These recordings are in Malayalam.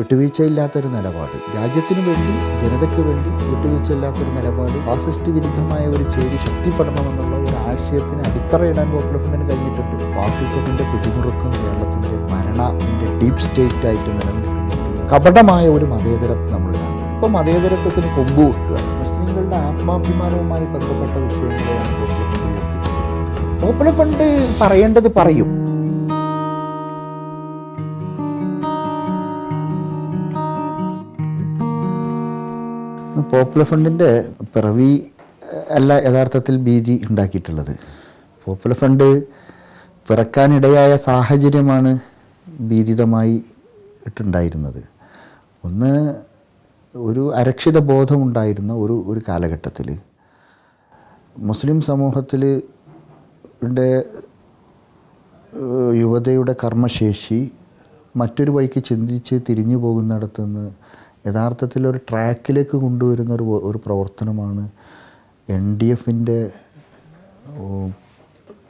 വിട്ടുവീഴ്ചയില്ലാത്തൊരു നിലപാട്, രാജ്യത്തിന് വേണ്ടി ജനതയ്ക്ക് വേണ്ടി വിട്ടുവീഴ്ചയില്ലാത്തൊരു നിലപാട്, ഫാസിസ്റ്റ് വിരുദ്ധമായ ഒരു ചേരി ശക്തിപ്പെടണമെന്നുള്ള ഒരു ആശയത്തിന് അടിത്തറയിടാൻ പോപ്പുലർ ഫ്രണ്ടിന് കഴിഞ്ഞിട്ടുണ്ട്. ഫാസിസത്തിൻ്റെ പിടിമുറുക്കം കേരളത്തിൻ്റെ ഭരണത്തിൻ്റെ ഡീപ് സ്റ്റേറ്റ് ആയിട്ട് നിലനിൽക്കുന്നുണ്ട്. കപടമായ ഒരു മതേതരത്വം നമ്മൾ കാണുന്നു. ഇപ്പോൾ മതേതരത്വത്തിന് കൊമ്പ് വെക്കുകയാണ്. മുസ്ലിങ്ങളുടെ ആത്മാഭിമാനവുമായി ബന്ധപ്പെട്ട വിഷയങ്ങളെയാണ് പോപ്പുലർ ഫ്രണ്ട് ഉയർത്തിക്കൊണ്ടിരിക്കുന്നത്. പോപ്പുലർ ഫ്രണ്ട് പറയേണ്ടത് പറയും. പോപ്പുലർ ഫ്രണ്ടിൻ്റെ പിറവി അല്ല യഥാർത്ഥത്തിൽ ഭീതി ഉണ്ടാക്കിയിട്ടുള്ളത്. പോപ്പുലർ ഫ്രണ്ട് പിറക്കാനിടയായ സാഹചര്യമാണ് ഭീതിതമായി ഇട്ടുണ്ടായിരുന്നത്. ഒന്ന്, ഒരു അരക്ഷിത ബോധമുണ്ടായിരുന്ന ഒരു കാലഘട്ടത്തിൽ മുസ്ലിം സമൂഹത്തിൽ യുവതയുടെ കർമ്മശേഷി മറ്റൊരു വഴിക്ക് ചിന്തിച്ച് തിരിഞ്ഞു പോകുന്നിടത്തുനിന്ന് യഥാർത്ഥത്തിൽ ഒരു ട്രാക്കിലേക്ക് കൊണ്ടുവരുന്ന ഒരു പ്രവർത്തനമാണ് NDFൻ്റെ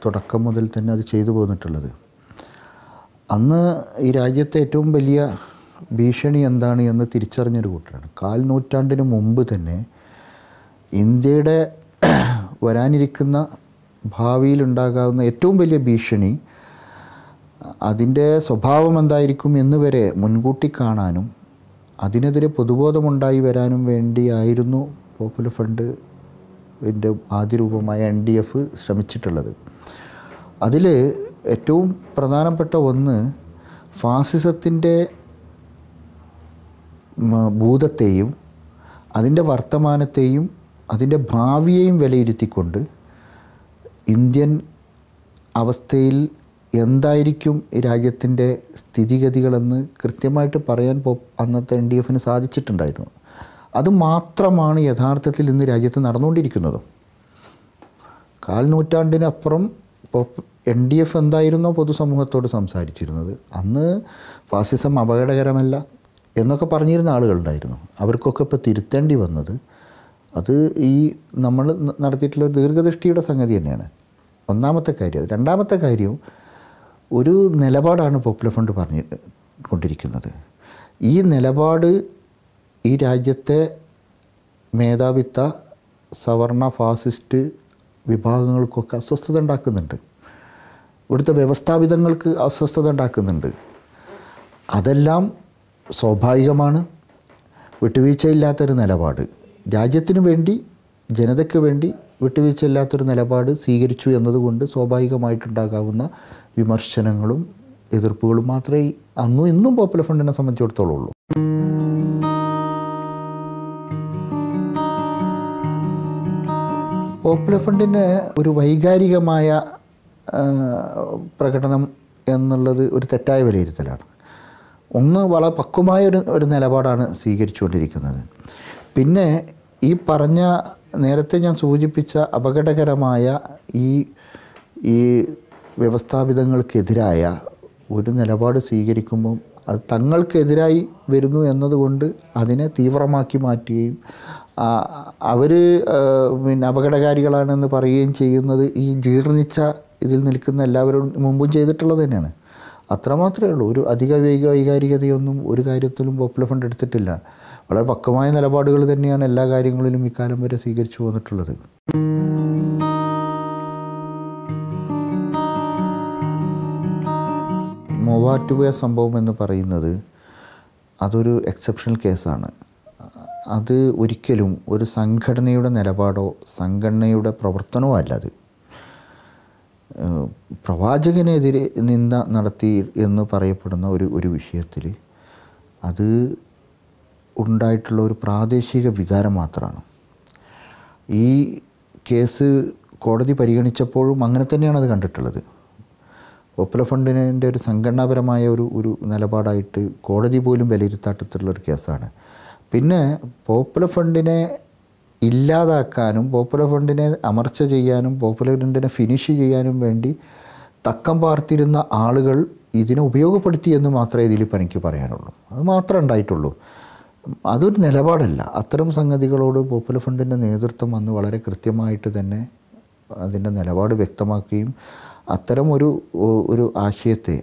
തുടക്കം മുതൽ തന്നെ അത് ചെയ്തു പോന്നിട്ടുള്ളത്. അന്ന് ഈ രാജ്യത്തെ ഏറ്റവും വലിയ ഭീഷണി എന്താണ് എന്ന് തിരിച്ചറിഞ്ഞൊരു കൂട്ടരാണ്. 4 നൂറ്റാണ്ടിന് മുമ്പ് തന്നെ ഇന്ത്യയുടെ വരാനിരിക്കുന്ന ഭാവിയിലുണ്ടാകാവുന്ന ഏറ്റവും വലിയ ഭീഷണി, അതിൻ്റെ സ്വഭാവം എന്തായിരിക്കും എന്ന് വരെ മുൻകൂട്ടി കാണാനും അതിനെതിരെ പൊതുബോധമുണ്ടായി വരാനും വേണ്ടിയായിരുന്നു പോപ്പുലർ ഫ്രണ്ടിൻ്റെ ആദ്യ രൂപമായ NDF ശ്രമിച്ചിട്ടുള്ളത്. അതിൽ ഏറ്റവും പ്രധാനപ്പെട്ട ഒന്ന്, ഫാസിസത്തിൻ്റെ ഭൂതത്തെയും അതിൻ്റെ വർത്തമാനത്തെയും അതിൻ്റെ ഭാവിയെയും വിലയിരുത്തിക്കൊണ്ട് ഇന്ത്യൻ അവസ്ഥയിൽ എന്തായിരിക്കും രാജ്യത്തിൻ്റെ സ്ഥിതിഗതികളെന്ന് കൃത്യമായിട്ട് പറയാൻ അന്നത്തെ NDFന് സാധിച്ചിട്ടുണ്ടായിരുന്നു. അതുമാത്രമാണ് യഥാർത്ഥത്തിൽ ഇന്ന് രാജ്യത്ത് നടന്നുകൊണ്ടിരിക്കുന്നതും. 4 നൂറ്റാണ്ടിനപ്പുറം NDF എന്തായിരുന്നോ പൊതുസമൂഹത്തോട് സംസാരിച്ചിരുന്നത്, അന്ന് ഫാസിസം അപകടകരമല്ല എന്നൊക്കെ പറഞ്ഞിരുന്ന ആളുകളുണ്ടായിരുന്നു. അവർക്കൊക്കെ ഇപ്പോൾ തിരുത്തേണ്ടി വന്നത് അത് ഈ നമ്മൾ നടത്തിയിട്ടുള്ള ഒരു ദീർഘദൃഷ്ടിയുടെ സംഗതി തന്നെയാണ്. ഒന്നാമത്തെ കാര്യം. രണ്ടാമത്തെ കാര്യം, ഒരു നിലപാടാണ് പോപ്പുലർ ഫ്രണ്ട് കൊണ്ടിരിക്കുന്നത്. ഈ നിലപാട് ഈ രാജ്യത്തെ മേധാവിത്വ സവർണ ഫാസിസ്റ്റ് വിഭാഗങ്ങൾക്കൊക്കെ അസ്വസ്ഥത ഉണ്ടാക്കുന്നുണ്ട്. ഇവിടുത്തെ വ്യവസ്ഥാപിതങ്ങൾക്ക് അസ്വസ്ഥത ഉണ്ടാക്കുന്നുണ്ട്. അതെല്ലാം സ്വാഭാവികമാണ്. വിട്ടുവീഴ്ചയില്ലാത്തൊരു നിലപാട്, രാജ്യത്തിന് വേണ്ടി ജനതയ്ക്ക് വേണ്ടി വിട്ടുവീഴ്ചയില്ലാത്തൊരു നിലപാട് സ്വീകരിച്ചു എന്നതുകൊണ്ട് സ്വാഭാവികമായിട്ടുണ്ടാകാവുന്ന വിമർശനങ്ങളും എതിർപ്പുകളും മാത്രമേ അന്നും ഇന്നും പോപ്പുലർ ഫ്രണ്ടിനെ സംബന്ധിച്ചിടത്തോളം ഉള്ളൂ. പോപ്പുലർ ഫ്രണ്ടിന് ഒരു വൈകാരികമായ പ്രകടനം എന്നുള്ളത് ഒരു തെറ്റായ വിലയിരുത്തലാണ്. ഒന്ന്, വളരെ പക്വമായ ഒരു നിലപാടാണ് സ്വീകരിച്ചുകൊണ്ടിരിക്കുന്നത്. പിന്നെ ഈ പറഞ്ഞ നേരത്തെ ഞാൻ സൂചിപ്പിച്ച അപകടകരമായ ഈ വ്യവസ്ഥാപിതങ്ങൾക്കെതിരായ ഒരു നിലപാട് സ്വീകരിക്കുമ്പം അത് തങ്ങൾക്കെതിരായി വരുന്നു എന്നതുകൊണ്ട് അതിനെ തീവ്രമാക്കി മാറ്റുകയും അവർ പിന്നെ അപകടകാരികളാണെന്ന് പറയുകയും ചെയ്യുന്നത് ഈ ജീർണിച്ച ഇതിൽ നിൽക്കുന്ന എല്ലാവരും മുമ്പും ചെയ്തിട്ടുള്ളത് തന്നെയാണ്. അത്രമാത്രമേ ഉള്ളൂ. ഒരു അധിക വൈകാരികതയൊന്നും ഒരു കാര്യത്തിലും പോപ്പുലർ ഫ്രണ്ട് എടുത്തിട്ടില്ല. വളരെ പക്വമായ നിലപാടുകൾ തന്നെയാണ് എല്ലാ കാര്യങ്ങളിലും ഇക്കാലം വരെ സ്വീകരിച്ചു പോന്നിട്ടുള്ളത്. മൂവാറ്റുപുഴ സംഭവം എന്ന് പറയുന്നത് അതൊരു എക്സെപ്ഷണൽ കേസാണ്. അത് ഒരിക്കലും ഒരു സംഘടനയുടെ നിലപാടോ സംഘടനയുടെ പ്രവർത്തനമോ അല്ല. അത് പ്രവാചകനെതിരെ നിന്ദ നടത്തി എന്ന് പറയപ്പെടുന്ന ഒരു വിഷയത്തിൽ അത് ഉണ്ടായിട്ടുള്ള ഒരു പ്രാദേശിക വികാരം മാത്രമാണ്. ഈ കേസ് കോടതി പരിഗണിച്ചപ്പോഴും അങ്ങനെ തന്നെയാണ് അത് കണ്ടിട്ടുള്ളത്. പോപ്പുലർ ഫ്രണ്ടിൻ്റെ ഒരു സംഘടനാപരമായ ഒരു നിലപാടായിട്ട് കോടതി പോലും വിലയിരുത്തായിട്ടുള്ളൊരു കേസാണ്. പിന്നെ പോപ്പുലർ ഫ്രണ്ടിനെ ഇല്ലാതാക്കാനും പോപ്പുലർ ഫ്രണ്ടിനെ അമർച്ച ചെയ്യാനും പോപ്പുലർ ഫ്രണ്ടിനെ ഫിനിഷ് ചെയ്യാനും വേണ്ടി തക്കം പാർത്തിരുന്ന ആളുകൾ ഇതിനെ ഉപയോഗപ്പെടുത്തി എന്ന് മാത്രമേ ഇതിലിപ്പോൾ എനിക്ക് പറയാനുള്ളൂ. അത് മാത്രമേ ഉണ്ടായിട്ടുള്ളൂ. അതൊരു നിലപാടല്ല. അത്തരം സംഗതികളോട് പോപ്പുലർ ഫ്രണ്ടിൻ്റെ നേതൃത്വം അന്ന് വളരെ കൃത്യമായിട്ട് തന്നെ അതിൻ്റെ നിലപാട് വ്യക്തമാക്കുകയും അത്തരം ഒരു ആശയത്തെ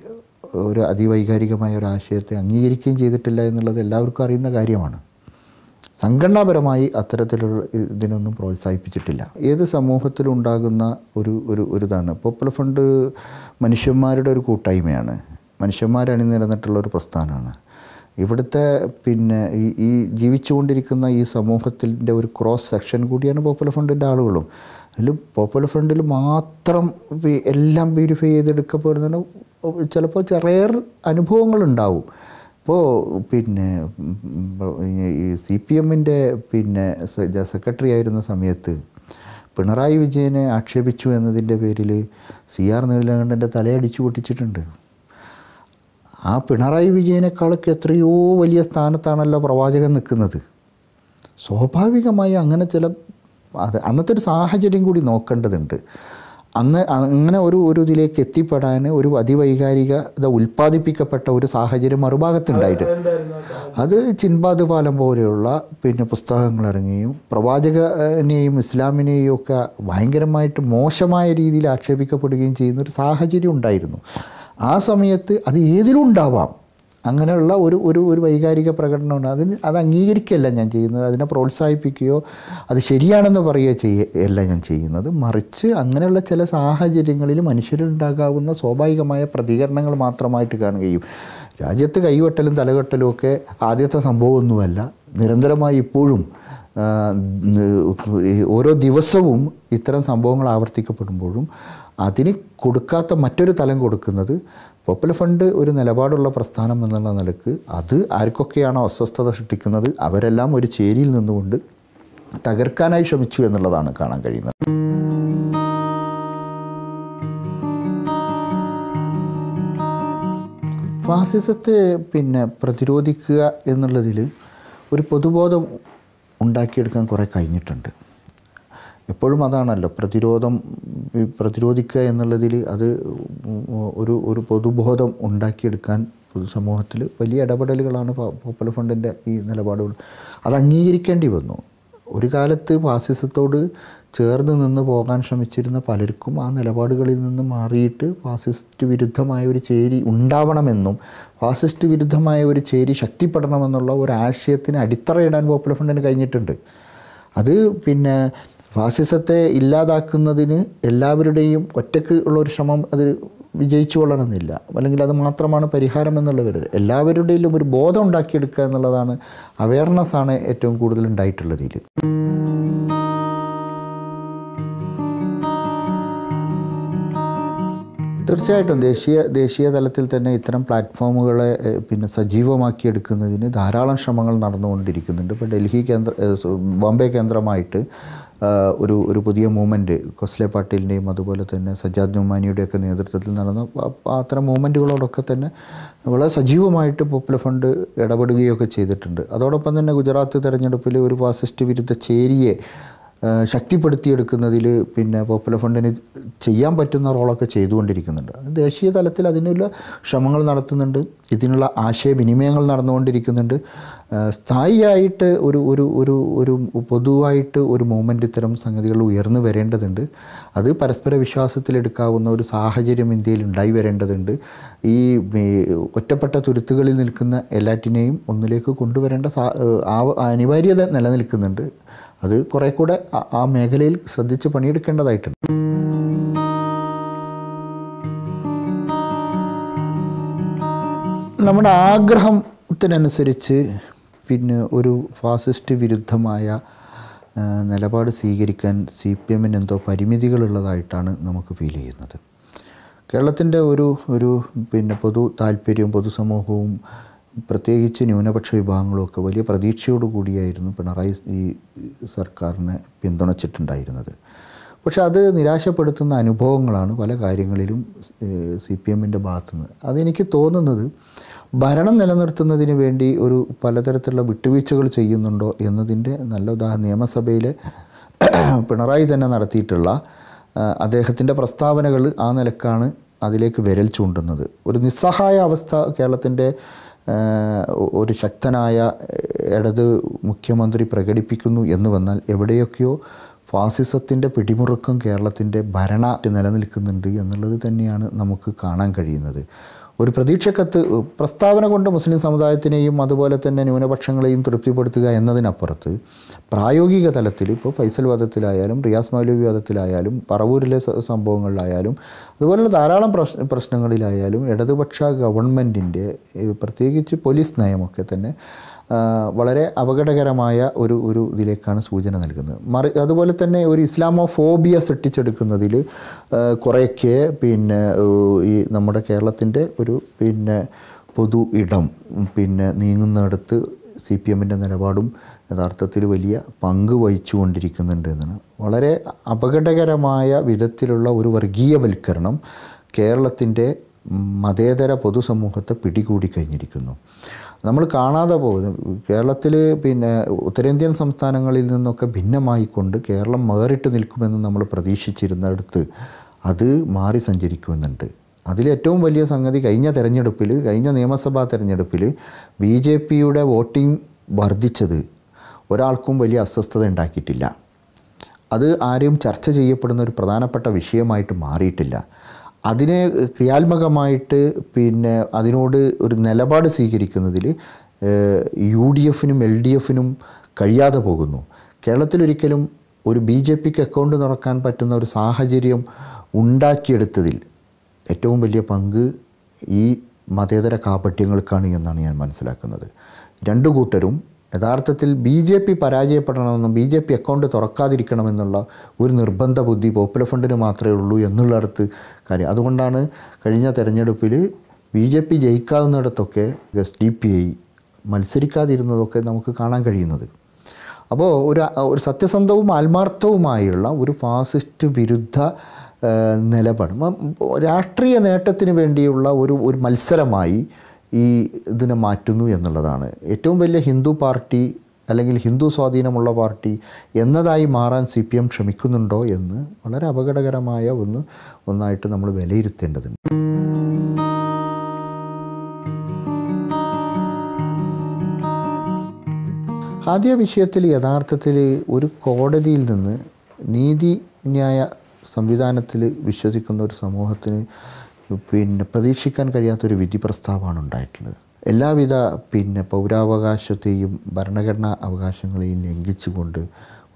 ഒരു അതിവൈകാരികമായ ഒരു ആശയത്തെ അംഗീകരിക്കുകയും ചെയ്തിട്ടില്ല എന്നുള്ളത് എല്ലാവർക്കും അറിയുന്ന കാര്യമാണ്. സംഘടനാപരമായി അത്തരത്തിലുള്ള ഇതിനൊന്നും പ്രോത്സാഹിപ്പിച്ചിട്ടില്ല. ഏത് സമൂഹത്തിലുണ്ടാകുന്ന ഒരു ഇതാണ്. പോപ്പുലർ ഫ്രണ്ട് മനുഷ്യന്മാരുടെ ഒരു കൂട്ടായ്മയാണ്, മനുഷ്യന്മാരണിനിരന്നിട്ടുള്ള ഒരു പ്രസ്ഥാനമാണ്. ഇവിടുത്തെ ഈ ജീവിച്ചുകൊണ്ടിരിക്കുന്ന ഈ സമൂഹത്തിൻ്റെ ഒരു ക്രോസ് സെക്ഷൻ കൂടിയാണ് പോപ്പുലർ ഫ്രണ്ടിൻ്റെ ആളുകളും. അതിൽ പോപ്പുലർ ഫ്രണ്ടിൽ മാത്രം എല്ലാം പ്യൂരിഫൈ ചെയ്തെടുക്കപ്പെടുന്ന ചിലപ്പോൾ റെയർ അനുഭവങ്ങളുണ്ടാവും. ഇപ്പോൾ ഈ CPM-ൻ്റെ സെക്രട്ടറി ആയിരുന്ന സമയത്ത് പിണറായി വിജയനെ ആക്ഷേപിച്ചു എന്നതിൻ്റെ പേരിൽ CR നീലകണ്ഠൻ്റെ തലയടിച്ചു പൊട്ടിച്ചിട്ടുണ്ട്. ആ പിണറായി വിജയനേക്കാളൊക്കെ എത്രയോ വലിയ സ്ഥാനത്താണല്ലോ പ്രവാചകൻ നിൽക്കുന്നത്. സ്വാഭാവികമായി അങ്ങനെ അന്നത്തെ ഒരു സാഹചര്യം കൂടി നോക്കേണ്ടതുണ്ട്. അങ്ങനെ ഒരു ഇതിലേക്ക് എത്തിപ്പെടാൻ ഒരു അതിവൈകാരികത ഉൽപ്പാദിപ്പിക്കപ്പെട്ട ഒരു സാഹചര്യം മറുഭാഗത്തുണ്ടായിരുന്നു. അത് ചിൻബാദ് പാലം പോലെയുള്ള പുസ്തകങ്ങൾ ഇറങ്ങുകയും പ്രവാചകനെയും ഇസ്ലാമിനെയും ഒക്കെ ഭയങ്കരമായിട്ട് മോശമായ രീതിയിൽ ആക്ഷേപിക്കപ്പെടുകയും ചെയ്യുന്ന ഒരു സാഹചര്യം ഉണ്ടായിരുന്നു. ആ സമയത്ത് അത് ഏതിലും ഉണ്ടാവാം. അങ്ങനെയുള്ള ഒരു വൈകാരിക പ്രകടനമുണ്ട്. അത് അംഗീകരിക്കുകയല്ല ഞാൻ ചെയ്യുന്നത്, അതിനെ പ്രോത്സാഹിപ്പിക്കുകയോ അത് ശരിയാണെന്ന് പറയുകയല്ല ഞാൻ ചെയ്യുന്നത്. മറിച്ച് അങ്ങനെയുള്ള ചില സാഹചര്യങ്ങളിൽ മനുഷ്യരുണ്ടാകാവുന്ന സ്വാഭാവികമായ പ്രതികരണങ്ങൾ മാത്രമായിട്ട് കാണുകയും, രാജ്യത്ത് കൈവെട്ടലും തലകെട്ടലും ഒക്കെ ആദ്യത്തെ സംഭവമൊന്നുമല്ല. നിരന്തരമായി ഇപ്പോഴും ഓരോ ദിവസവും ഇത്തരം സംഭവങ്ങൾ ആവർത്തിക്കപ്പെടുമ്പോഴും അതിന് കൊടുക്കാത്ത മറ്റൊരു തലം കൊടുക്കുന്നത് പോപ്പുലർ ഫ്രണ്ട് ഒരു നിലപാടുള്ള പ്രസ്ഥാനം എന്നുള്ള നിലക്ക് അത് ആർക്കൊക്കെയാണോ അസ്വസ്ഥത സൃഷ്ടിക്കുന്നത് അവരെല്ലാം ഒരു ചേരിയിൽ നിന്നുകൊണ്ട് തകർക്കാനായി ശ്രമിച്ചു എന്നുള്ളതാണ് കാണാൻ കഴിയുന്നത്. ഫാസിസത്തെ പ്രതിരോധിക്കുക എന്നുള്ളതിൽ ഒരു പൊതുബോധം ഉണ്ടാക്കിയെടുക്കാൻ കുറേ കഴിഞ്ഞിട്ടുണ്ട്. എപ്പോഴും അതാണല്ലോ പ്രതിരോധിക്കുക എന്നുള്ളതിൽ അത് ഒരു പൊതുബോധം ഉണ്ടാക്കിയെടുക്കാൻ പൊതുസമൂഹത്തിൽ വലിയ ഇടപെടലുകളാണ് പോപ്പുലർ ഫ്രണ്ടിൻ്റെ ഈ നിലപാടുകൾ. അത് അംഗീകരിക്കേണ്ടി വന്നു. ഒരു കാലത്ത് ഫാസിസത്തോട് ചേർന്ന് നിന്ന് പോകാൻ ശ്രമിച്ചിരുന്ന പലർക്കും ആ നിലപാടുകളിൽ നിന്ന് മാറിയിട്ട് ഫാസിസ്റ്റ് വിരുദ്ധമായ ഒരു ചേരി ഉണ്ടാവണമെന്നും ഫാസിസ്റ്റ് വിരുദ്ധമായ ഒരു ചേരി ശക്തിപ്പെടണമെന്നുള്ള ഒരു ആശയത്തിന് അടിത്തറയിടാൻ പോപ്പുലർ ഫ്രണ്ടിന് കഴിഞ്ഞിട്ടുണ്ട്. അത് ഫാസിസത്തെ ഇല്ലാതാക്കുന്നതിന് എല്ലാവരുടെയും ഒറ്റയ്ക്ക് ഉള്ളൊരു ശ്രമം അത് വിജയിച്ചു കൊള്ളണമെന്നില്ല, അല്ലെങ്കിൽ അത് മാത്രമാണ് പരിഹാരം എന്നുള്ളവർ എല്ലാവരുടെയും ഒരു ബോധം ഉണ്ടാക്കിയെടുക്കുക എന്നുള്ളതാണ്, അവയർനെസ്സാണ് ഏറ്റവും കൂടുതൽ ഉണ്ടായിട്ടുള്ളത്. ഇതിൽ തീർച്ചയായിട്ടും ദേശീയ തലത്തിൽ തന്നെ ഇത്തരം പ്ലാറ്റ്ഫോമുകളെ സജീവമാക്കിയെടുക്കുന്നതിന് ധാരാളം ശ്രമങ്ങൾ നടന്നുകൊണ്ടിരിക്കുന്നുണ്ട്. ഇപ്പോൾ ബോംബെ കേന്ദ്രമായിട്ട് ഒരു പുതിയ മൂവ്മെൻറ്റ് ഖോസ്ലെ പാട്ടീലിൻ്റെയും അതുപോലെ തന്നെ സജ്ജാദ് നുമാനിയുടെയൊക്കെ നേതൃത്വത്തിൽ നടന്ന അത്തരം മൂവ്മെൻറ്റുകളോടൊക്കെ തന്നെ വളരെ സജീവമായിട്ട് പോപ്പുലർ ഫ്രണ്ട് ഇടപെടുകയൊക്കെ ചെയ്തിട്ടുണ്ട്. അതോടൊപ്പം തന്നെ ഗുജറാത്ത് തെരഞ്ഞെടുപ്പിൽ ഒരു ഫാസിസ്റ്റ് വിരുദ്ധ ചേരിയെ ശക്തിപ്പെടുത്തിയെടുക്കുന്നതിൽ പോപ്പുലർ ഫ്രണ്ടിന് ചെയ്യാൻ പറ്റുന്ന റോളൊക്കെ ചെയ്തുകൊണ്ടിരിക്കുന്നുണ്ട്. ദേശീയ തലത്തിൽ അതിനുള്ള ശ്രമങ്ങൾ നടത്തുന്നുണ്ട്, ഇതിനുള്ള ആശയവിനിമയങ്ങൾ നടന്നുകൊണ്ടിരിക്കുന്നുണ്ട്. സ്ഥായിയായിട്ട് ഒരു പൊതുവായിട്ട് ഒരു മൂവ്മെൻ്റ് ഇത്തരം സംഗതികൾ ഉയർന്നു വരേണ്ടതുണ്ട്. അത് പരസ്പര വിശ്വാസത്തിലെടുക്കാവുന്ന ഒരു സാഹചര്യം ഇന്ത്യയിൽ ഉണ്ടായി വരേണ്ടതുണ്ട്. ഈ ഒറ്റപ്പെട്ട തുരുത്തുകളിൽ നിൽക്കുന്ന എല്ലാറ്റിനെയും ഒന്നിലേക്ക് കൊണ്ടുവരേണ്ട അനിവാര്യത നിലനിൽക്കുന്നുണ്ട്. അത് കുറേ കൂടെ ആ മേഖലയിൽ ശ്രദ്ധിച്ച് പണിയെടുക്കേണ്ടതായിട്ടുണ്ട്. നമ്മുടെ ആഗ്രഹത്തിനനുസരിച്ച് ഒരു ഫാസിസ്റ്റ് വിരുദ്ധമായ നിലപാട് സ്വീകരിക്കാൻ CPM-ന് എന്തോ പരിമിതികളുള്ളതായിട്ടാണ് നമുക്ക് ഫീൽ ചെയ്യുന്നത്. കേരളത്തിൻ്റെ ഒരു പൊതു താല്പര്യവും പൊതുസമൂഹവും പ്രത്യേകിച്ച് ന്യൂനപക്ഷ വിഭാഗങ്ങളുമൊക്കെ വലിയ പ്രതീക്ഷയോടുകൂടിയായിരുന്നു പിണറായി ഈ സർക്കാരിനെ പിന്തുണച്ചിട്ടുണ്ടായിരുന്നത്. പക്ഷെ അത് നിരാശപ്പെടുത്തുന്ന അനുഭവങ്ങളാണ് പല കാര്യങ്ങളിലും CPM-ൻ്റെ ഭാഗത്തുനിന്ന്. അതെനിക്ക് തോന്നുന്നത് ഭരണം നിലനിർത്തുന്നതിന് വേണ്ടി പലതരത്തിലുള്ള വിട്ടുവീഴ്ചകൾ ചെയ്യുന്നുണ്ടോ എന്നതിൻ്റെ നല്ല ഉദാഹരണം നിയമസഭയിൽ പിണറായി തന്നെ നടത്തിയിട്ടുള്ള അദ്ദേഹത്തിൻ്റെ പ്രസ്താവനകൾ ആ നിലക്കാണ് അതിലേക്ക് വിരൽ ചൂണ്ടുന്നത്. ഒരു നിസ്സഹായ അവസ്ഥ കേരളത്തിൻ്റെ ഒരു ശക്തനായ ഇടത് മുഖ്യമന്ത്രി പ്രകടിപ്പിക്കുന്നു എന്ന് വന്നാൽ എവിടെയൊക്കെയോ ഫാസിസത്തിൻ്റെ പിടിമുറുക്കം കേരളത്തിൻ്റെ ഭരണ നിലനിൽക്കുന്നുണ്ട് എന്നുള്ളത് തന്നെയാണ് നമുക്ക് കാണാൻ കഴിയുന്നത്. ഒരു പ്രതീക്ഷക്കത്ത് പ്രസ്താവന കൊണ്ട് മുസ്ലിം സമുദായത്തിനെയും അതുപോലെ തന്നെ ന്യൂനപക്ഷങ്ങളെയും തൃപ്തിപ്പെടുത്തുക എന്നതിനപ്പുറത്ത് പ്രായോഗിക തലത്തിൽ ഇപ്പോൾ ഫൈസൽ വധത്തിലായാലും റിയാസ് മൗലവി വധത്തിലായാലും പറവൂരിലെ സംഭവങ്ങളിലായാലും അതുപോലുള്ള ധാരാളം പ്രശ്നങ്ങളിലായാലും ഇടതുപക്ഷ ഗവൺമെൻറ്റിൻ്റെ പ്രത്യേകിച്ച് പോലീസ് നയമൊക്കെ തന്നെ വളരെ അപകടകരമായ ഒരു ഇതിലേക്കാണ് സൂചന നൽകുന്നത്. അതുപോലെ തന്നെ ഒരു ഇസ്ലാമോഫോബിയ സൃഷ്ടിച്ചെടുക്കുന്നതിൽ കുറേയൊക്കെ ഈ നമ്മുടെ കേരളത്തിൻ്റെ ഒരു പൊതു ഇടം നീങ്ങുന്നിടത്ത് CPM-ൻ്റെ നിലപാടും യഥാർത്ഥത്തിൽ വലിയ പങ്ക് വഹിച്ചുകൊണ്ടിരിക്കുന്നുണ്ട് എന്നാണ്. വളരെ അപകടകരമായ വിധത്തിലുള്ള ഒരു വർഗീയവൽക്കരണം കേരളത്തിൻ്റെ മതേതര പൊതുസമൂഹത്തെ പിടികൂടി കഴിഞ്ഞിരിക്കുന്നു. നമ്മൾ കാണാതെ പോകുന്നത് കേരളത്തിൽ ഉത്തരേന്ത്യൻ സംസ്ഥാനങ്ങളിൽ നിന്നൊക്കെ ഭിന്നമായിക്കൊണ്ട് കേരളം വേറിട്ട് നിൽക്കുമെന്ന് നമ്മൾ പ്രതീക്ഷിച്ചിരുന്നിടത്ത് അത് മാറി സഞ്ചരിക്കുന്നുണ്ട്. അതിലേറ്റവും വലിയ സംഗതി കഴിഞ്ഞ നിയമസഭാ തെരഞ്ഞെടുപ്പിൽ BJP-യുടെ വോട്ടിംഗ് വർദ്ധിച്ചത് ഒരാൾക്കും വലിയ അസ്വസ്ഥത ഉണ്ടാക്കിയിട്ടില്ല. അത് ആരും ചർച്ച ചെയ്യപ്പെടുന്ന ഒരു പ്രധാനപ്പെട്ട വിഷയമായിട്ട് മാറിയിട്ടില്ല. അതിനെ ക്രിയാത്മകമായിട്ട് അതിനോട് ഒരു നിലപാട് സ്വീകരിക്കുന്നതിൽ UDF-നും LDF-നും കഴിയാതെ പോകുന്നു. കേരളത്തിലൊരിക്കലും ഒരു BJP-ക്ക് അക്കൗണ്ട് തുറക്കാൻ പറ്റുന്ന ഒരു സാഹചര്യം ഉണ്ടാക്കിയെടുത്തതിൽ ഏറ്റവും വലിയ പങ്ക് ഈ മതേതര കാപട്യങ്ങൾക്കാണ് എന്നാണ് ഞാൻ മനസ്സിലാക്കുന്നത്. രണ്ടു കൂട്ടരും യഥാർത്ഥത്തിൽ BJP പരാജയപ്പെടണമെന്നും BJP അക്കൗണ്ട് തുറക്കാതിരിക്കണമെന്നുള്ള ഒരു നിർബന്ധ ബുദ്ധി പോപ്പുലർ ഫ്രണ്ടിന് മാത്രമേ ഉള്ളൂ എന്നുള്ളിടത്ത് കാര്യം. അതുകൊണ്ടാണ് കഴിഞ്ഞ തെരഞ്ഞെടുപ്പിൽ BJP ജയിക്കാവുന്നിടത്തൊക്കെ SDPI മത്സരിക്കാതിരുന്നതൊക്കെ നമുക്ക് കാണാൻ കഴിയുന്നത്. അപ്പോൾ ഒരു സത്യസന്ധവും ആത്മാർത്ഥവുമായുള്ള ഒരു ഫാസിസ്റ്റ് വിരുദ്ധ നിലപാട് രാഷ്ട്രീയ നേട്ടത്തിന് വേണ്ടിയുള്ള ഒരു മത്സരമായി ഇതിനെ മാറ്റുന്നു എന്നുള്ളതാണ്. ഏറ്റവും വലിയ ഹിന്ദു പാർട്ടി അല്ലെങ്കിൽ ഹിന്ദു സ്വാധീനമുള്ള പാർട്ടി എന്നതായി മാറാൻ CPM ശ്രമിക്കുന്നുണ്ടോ എന്ന് വളരെ അപകടകരമായ ഒന്നായിട്ട് നമ്മൾ വിലയിരുത്തേണ്ടതുണ്ട്. ആദ്യ വിഷയത്തിൽ യഥാർത്ഥത്തിൽ ഒരു കോടതിയിൽ നിന്ന് നീതിന്യായ സംവിധാനത്തിൽ വിശ്വസിക്കുന്ന ഒരു സമൂഹത്തിന് പ്രതീക്ഷിക്കാൻ കഴിയാത്തൊരു വിധി പ്രസ്താവമാണ് ഉണ്ടായിട്ടുള്ളത്. എല്ലാവിധ പൗരാവകാശത്തെയും ഭരണഘടനാ അവകാശങ്ങളെയും ലംഘിച്ചുകൊണ്ട്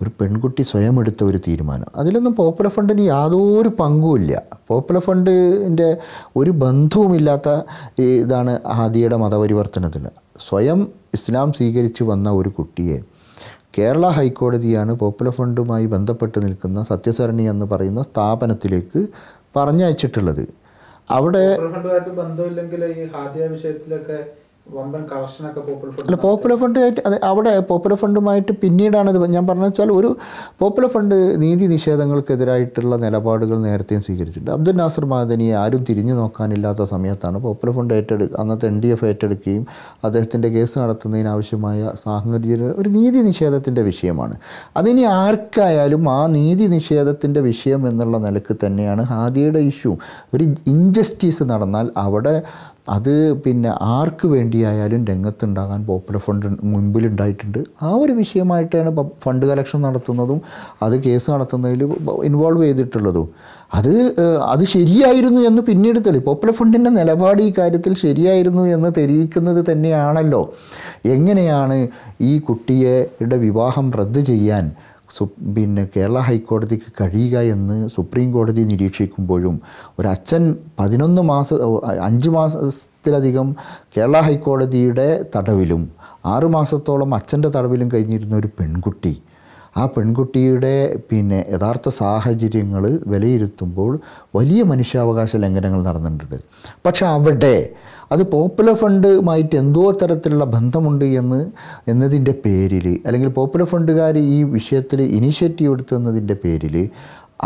ഒരു പെൺകുട്ടി സ്വയം എടുത്ത ഒരു തീരുമാനം. അതിലൊന്നും പോപ്പുലർ ഫ്രണ്ടിന് യാതൊരു പങ്കുമില്ല. പോപ്പുലർ ഫ്രണ്ടിൻ്റെ ഒരു ബന്ധവുമില്ലാത്ത ഇതാണ് ഹാദിയയുടെ മതപരിവർത്തനത്തിന്. സ്വയം ഇസ്ലാം സ്വീകരിച്ച് വന്ന ഒരു കുട്ടിയെ കേരള ഹൈക്കോടതിയാണ് പോപ്പുലർ ഫ്രണ്ടുമായി ബന്ധപ്പെട്ട് നിൽക്കുന്ന സത്യസരണി എന്ന് പറയുന്ന സ്ഥാപനത്തിലേക്ക് പറഞ്ഞയച്ചിട്ടുള്ളത്. അവിടെ ബന്ധമില്ലെങ്കിൽ ഈ ഹാദിയ വിഷയത്തിലൊക്കെ പോപ്പുലർ ഫണ്ടായിട്ട് അവിടെ പോപ്പുലർ ഫണ്ടുമായിട്ട് പിന്നീടാണിത് ഞാൻ പറഞ്ഞു വെച്ചാൽ ഒരു പോപ്പുലർ ഫണ്ട് നീതി നിഷേധങ്ങൾക്കെതിരായിട്ടുള്ള നിലപാടുകൾ നേരത്തെയും സ്വീകരിച്ചിട്ടുണ്ട്. അബ്ദുൽ നാസർ മദനിയെ ആരും തിരിഞ്ഞു നോക്കാനില്ലാത്ത സമയത്താണ് പോപ്പുലർ ഫണ്ട് അന്നത്തെ NDF ഏറ്റെടുക്കുകയും അദ്ദേഹത്തിൻ്റെ കേസ് നടത്തുന്നതിനാവശ്യമായ സാഹചര്യം ഒരു നീതി നിഷേധത്തിൻ്റെ വിഷയമാണ്. അതിനി ആർക്കായാലും ആ നീതി നിഷേധത്തിൻ്റെ വിഷയം എന്നുള്ള നിലക്ക് തന്നെയാണ് ഹാദിയയുടെ ഇഷ്യൂ. ഒരു ഇൻജസ്റ്റിസ് നടന്നാൽ അവിടെ അത് ആർക്ക് വേണ്ടിയായാലും രംഗത്തുണ്ടാകാൻ പോപ്പുലർ ഫണ്ട് മുൻപിലുണ്ടായിട്ടുണ്ട്. ആ ഒരു വിഷയമായിട്ടാണ് ഫണ്ട് കളക്ഷൻ നടത്തുന്നതും അത് കേസ് നടത്തുന്നതിൽ ഇൻവോൾവ് ചെയ്തിട്ടുള്ളതും. അത് ശരിയായിരുന്നു എന്ന് പിന്നീട് പോപ്പുലർ ഫണ്ടിൻ്റെ നിലപാട് ഈ കാര്യത്തിൽ ശരിയായിരുന്നു എന്ന് തെളിയിക്കുന്നത് തന്നെയാണല്ലോ. എങ്ങനെയാണ് ഈ കുട്ടിയുടെ വിവാഹം റദ്ദ് ചെയ്യാൻ കേരള ഹൈക്കോടതിക്ക് കഴിയുക എന്ന് സുപ്രീം കോടതി നിരീക്ഷിക്കുമ്പോഴും ഒരച്ഛൻ 5 മാസത്തിലധികം കേരള ഹൈക്കോടതിയുടെ തടവിലും 6 മാസത്തോളം അച്ഛൻ്റെ തടവിലും കഴിഞ്ഞിരുന്ന ഒരു പെൺകുട്ടി, ആ പെൺകുട്ടിയുടെ യഥാർത്ഥ സാഹചര്യങ്ങൾ വിലയിരുത്തുമ്പോൾ വലിയ മനുഷ്യാവകാശ ലംഘനങ്ങൾ നടന്നിട്ടുണ്ട്. പക്ഷെ അവിടെ അത് പോപ്പുലർ ഫണ്ടുമായിട്ട് എന്തോ തരത്തിലുള്ള ബന്ധമുണ്ട് എന്നതിൻ്റെ പേരിൽ അല്ലെങ്കിൽ പോപ്പുലർ ഫണ്ടുകാർ ഈ വിഷയത്തിൽ ഇനീഷ്യേറ്റീവ് എടുത്തതിൻ്റെ പേരിൽ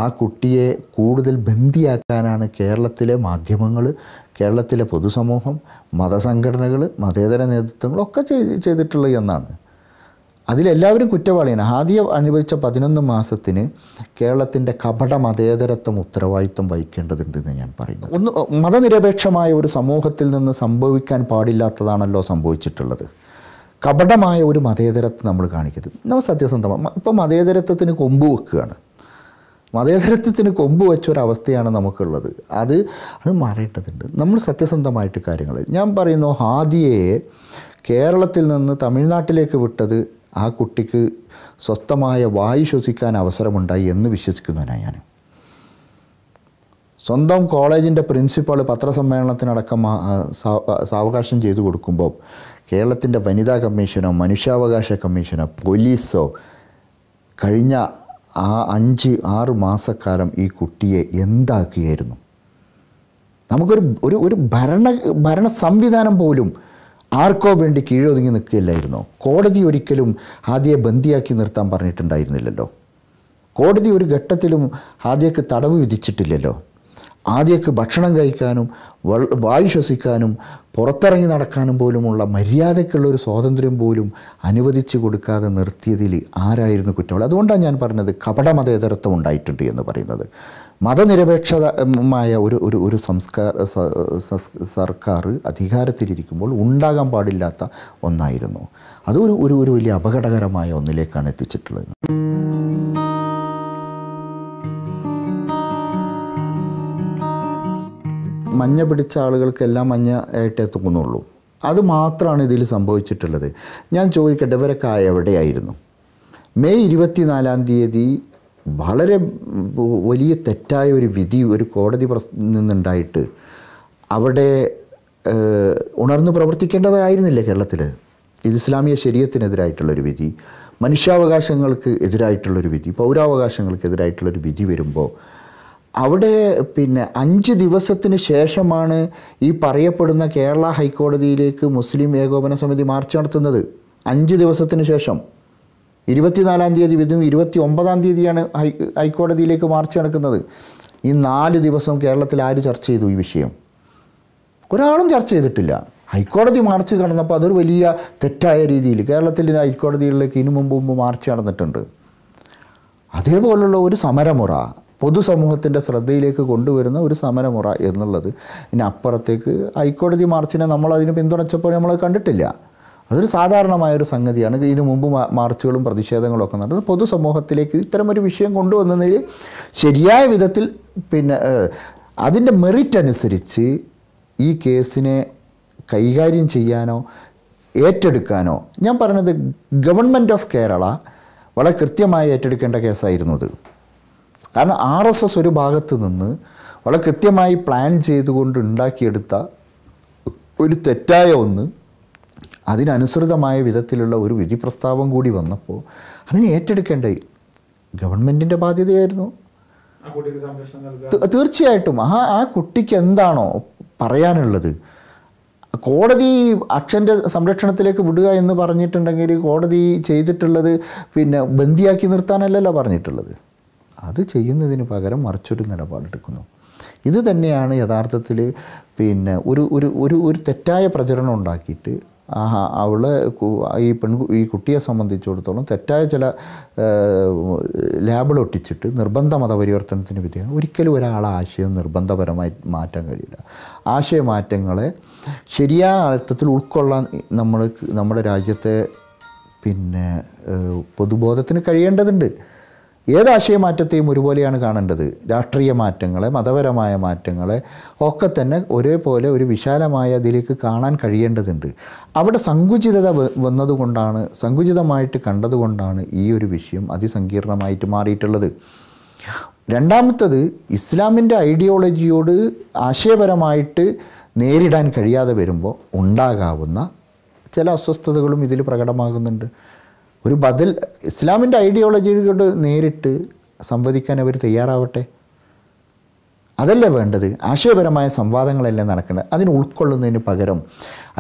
ആ കുട്ടിയെ കൂടുതൽ ബന്ദിയാക്കാനാണ് കേരളത്തിലെ മാധ്യമങ്ങൾ, കേരളത്തിലെ പൊതുസമൂഹം, മതസംഘടനകൾ, മതേതര നേതൃത്വങ്ങളൊക്കെ ചെയ്തിട്ടുള്ളത് എന്നാണ്. അതിലെല്ലാവരും കുറ്റവാളിയാണ്. ആദ്യം അനുഭവിച്ച 11 മാസത്തിന് കേരളത്തിൻ്റെ കപട മതേതരത്വം ഉത്തരവാദിത്വം വഹിക്കേണ്ടതുണ്ടെന്ന് ഞാൻ പറയുന്നു. മതനിരപേക്ഷമായ ഒരു സമൂഹത്തിൽ നിന്ന് സംഭവിക്കാൻ പാടില്ലാത്തതാണല്ലോ സംഭവിച്ചിട്ടുള്ളത്. കപടമായ ഒരു മതേതരത്വം നമ്മൾ കാണിക്കരുത്. നമ്മൾ സത്യസന്ധമാണ്. ഇപ്പോൾ മതേതരത്വത്തിന് കൊമ്പ് വെക്കുകയാണ്. മതേതരത്വത്തിന് കൊമ്പ് വെച്ചൊരവസ്ഥയാണ് നമുക്കുള്ളത്. അത് മാറേണ്ടതുണ്ട്. നമ്മൾ സത്യസന്ധമായിട്ട് കാര്യങ്ങൾ, ഞാൻ പറയുന്നു, ഹാദിയയെ കേരളത്തിൽ നിന്ന് തമിഴ്നാട്ടിലേക്ക് വിട്ടത് ആ കുട്ടിക്ക് സ്വസ്ഥമായ വായു ശ്വസിക്കാൻ അവസരമുണ്ടായി എന്ന് വിശ്വസിക്കുന്നവനാണ് ഞാൻ. സ്വന്തം കോളേജിൻ്റെ പ്രിൻസിപ്പൾ പത്രസമ്മേളനത്തിനടക്കം സാവകാശം ചെയ്തു കൊടുക്കുമ്പോൾ കേരളത്തിൻ്റെ വനിതാ കമ്മീഷനോ മനുഷ്യാവകാശ കമ്മീഷനോ പോലീസോ കഴിഞ്ഞ ആ 5-6 മാസക്കാലം ഈ കുട്ടിയെ എന്താക്കിയായിരുന്നു? നമുക്കൊരു ഒരു ഭരണ സംവിധാനം പോലും ആർക്കോ വേണ്ടി കീഴൊതുങ്ങി നിൽക്കുകയില്ലായിരുന്നോ? കോടതി ഒരിക്കലും ഹാദിയെ ബന്ദിയാക്കി നിർത്താൻ പറഞ്ഞിട്ടുണ്ടായിരുന്നില്ലല്ലോ. കോടതി ഒരു ഘട്ടത്തിലും ഹാദിയക്ക് തടവ് വിധിച്ചിട്ടില്ലല്ലോ. ആദ്യമൊക്കെ ഭക്ഷണം കഴിക്കാനും വായു ശ്വസിക്കാനും പുറത്തിറങ്ങി നടക്കാനും പോലുമുള്ള മര്യാദയ്ക്കുള്ളൊരു സ്വാതന്ത്ര്യം പോലും അനുവദിച്ചു കൊടുക്കാതെ നിർത്തിയതിൽ ആരായിരുന്നു കുറ്റവാളി? അതുകൊണ്ടാണ് ഞാൻ പറഞ്ഞത് കപട മതേതരത്വം ഉണ്ടായിട്ടുണ്ട് എന്ന് പറയുന്നത്. മതനിരപേക്ഷമായ ഒരു സർക്കാർ അധികാരത്തിലിരിക്കുമ്പോൾ ഉണ്ടാകാൻ പാടില്ലാത്ത ഒന്നായിരുന്നു. അത് ഒരു വലിയ അപകടകരമായ ഒന്നിലേക്കാണ് എത്തിച്ചിട്ടുള്ളത്. മഞ്ഞ പിടിച്ച ആളുകൾക്കെല്ലാം മഞ്ഞ ആയിട്ടേ തോന്നുള്ളൂ. അത് മാത്രമാണ് ഇതിൽ സംഭവിച്ചിട്ടുള്ളത്. ഞാൻ ചോദിക്കട്ടെ, ഇവരൊക്കെ എവിടെയായിരുന്നു? മെയ് 24 വളരെ വലിയ തെറ്റായ ഒരു വിധി ഒരു കോടതി നിന്നുണ്ടായിട്ട് അവിടെ ഉണർന്നു പ്രവർത്തിക്കേണ്ടവരായിരുന്നില്ലേ കേരളത്തിൽ? ഇത് ഇസ്ലാമിക ശരീഅത്തിനെതിരായിട്ടുള്ളൊരു വിധി, മനുഷ്യാവകാശങ്ങൾക്ക് എതിരായിട്ടുള്ളൊരു വിധി, പൗരാവകാശങ്ങൾക്ക് എതിരായിട്ടുള്ളൊരു വിധി വരുമ്പോൾ അവിടെ 5 ദിവസത്തിന് ശേഷമാണ് ഈ പറയപ്പെടുന്ന കേരള ഹൈക്കോടതിയിലേക്ക് മുസ്ലിം ഏകോപന സമിതി മാർച്ച് നടത്തുന്നത്. 5 ദിവസത്തിന് ശേഷം 24 വിധും 29 ഹൈക്കോടതിയിലേക്ക് മാർച്ച് നടക്കുന്നത്. ഈ 4 ദിവസം കേരളത്തിൽ ആര് ചർച്ച ചെയ്തു ഈ വിഷയം? ഒരാളും ചർച്ച ചെയ്തിട്ടില്ല. ഹൈക്കോടതി മാർച്ച് കടന്നപ്പോൾ അതൊരു വലിയ തെറ്റായ രീതിയിൽ കേരളത്തിൽ ഹൈക്കോടതികളിലേക്ക് ഇതിനു മുമ്പ് മാർച്ച് നടന്നിട്ടുണ്ട്. അതേപോലുള്ള ഒരു സമരമുറ പൊതുസമൂഹത്തിൻ്റെ ശ്രദ്ധയിലേക്ക് കൊണ്ടുവരുന്ന ഒരു സമരമുറ എന്നുള്ളത് അപ്പുറത്തേക്ക് ഹൈക്കോടതി മാർച്ചിനെ നമ്മളതിന് പിന്തുണച്ചപ്പോൾ നമ്മൾ കണ്ടിട്ടില്ല. അതൊരു സാധാരണമായൊരു സംഗതിയാണ്. ഇതിനു മുമ്പ് മാർച്ചുകളും പ്രതിഷേധങ്ങളും ഒക്കെ നടന്നത് പൊതുസമൂഹത്തിലേക്ക് ഇത്തരമൊരു വിഷയം കൊണ്ടുവന്നതിൽ ശരിയായ വിധത്തിൽ അതിൻ്റെ മെറിറ്റ് അനുസരിച്ച് ഈ കേസിനെ കൈകാര്യം ചെയ്യാനോ ഏറ്റെടുക്കാനോ, ഞാൻ പറഞ്ഞത് ഗവൺമെൻറ് ഓഫ് കേരള വളരെ കൃത്യമായി ഏറ്റെടുക്കേണ്ട കേസായിരുന്നു അത്. കാരണം RSS ഒരു ഭാഗത്ത് നിന്ന് വളരെ കൃത്യമായി പ്ലാൻ ചെയ്തുകൊണ്ട് ഉണ്ടാക്കിയെടുത്ത ഒരു തെറ്റായ ഒന്ന് അതിനനുസൃതമായ വിധത്തിലുള്ള ഒരു വിധി പ്രസ്താവം കൂടി വന്നപ്പോൾ അതിനെ ഏറ്റെടുക്കേണ്ട ഗവൺമെൻറ്റിൻ്റെ ബാധ്യതയായിരുന്നു. തീർച്ചയായിട്ടും ആ കുട്ടിക്ക് എന്താണോ പറയാനുള്ളത്, കോടതി അക്ഷൻ്റെ സംരക്ഷണത്തിലേക്ക് വിടുക എന്ന് പറഞ്ഞിട്ടുണ്ടെങ്കിൽ കോടതി ചെയ്തിട്ടുള്ളത് ബന്ദിയാക്കി നിർത്താനല്ലല്ലോ പറഞ്ഞിട്ടുള്ളത്. അത് ചെയ്യുന്നതിന് പകരം മറിച്ചൊരു നിലപാടെടുക്കുന്നു. ഇത് തന്നെയാണ് യഥാർത്ഥത്തിൽ ഒരു തെറ്റായ പ്രചരണം ഉണ്ടാക്കിയിട്ട് അവളെ ഈ കുട്ടിയെ സംബന്ധിച്ചിടത്തോളം തെറ്റായ ചില ലാബിൾ ഒട്ടിച്ചിട്ട് നിർബന്ധ മതപരിവർത്തനത്തിന് വിധേയം. ഒരിക്കലും ഒരാളെ ആശയം നിർബന്ധപരമായി മാറ്റാൻ കഴിയില്ല. ആശയമാറ്റങ്ങളെ ശരിയായ അർത്ഥത്തിൽ ഉൾക്കൊള്ളാൻ നമ്മുടെ രാജ്യത്തെ പൊതുബോധത്തിന് കഴിയേണ്ടതുണ്ട്. ഏത് ആശയമാറ്റത്തെയും ഒരുപോലെയാണ് കാണേണ്ടത്. രാഷ്ട്രീയ മാറ്റങ്ങളെ, മതപരമായ മാറ്റങ്ങളെ ഒക്കെ തന്നെ ഒരേപോലെ ഒരു വിശാലമായ ഇതിലേക്ക് കാണാൻ കഴിയേണ്ടതുണ്ട്. അവിടെ സങ്കുചിതത വന്നതുകൊണ്ടാണ്, സങ്കുചിതമായിട്ട് കണ്ടതുകൊണ്ടാണ് ഈ ഒരു വിഷയം അതിസങ്കീർണമായിട്ട് മാറിയിട്ടുള്ളത്. രണ്ടാമത്തത്, ഇസ്ലാമിൻ്റെ ഐഡിയോളജിയോട് ആശയപരമായിട്ട് നേരിടാൻ കഴിയാതെ വരുമ്പോൾ ഉണ്ടാകാവുന്ന ചില അസ്വസ്ഥതകളും ഇതിൽ പ്രകടമാകുന്നുണ്ട്. ഒരു ബദൽ ഇസ്ലാമിൻ്റെ ഐഡിയോളജിയോട് നേരിട്ട് സംവദിക്കാൻ അവർ തയ്യാറാവട്ടെ. അതല്ലേ വേണ്ടത്. ആശയപരമായ സംവാദങ്ങളല്ലേ നടക്കേണ്ടത്. അതിന് ഉൾക്കൊള്ളുന്നതിന് പകരം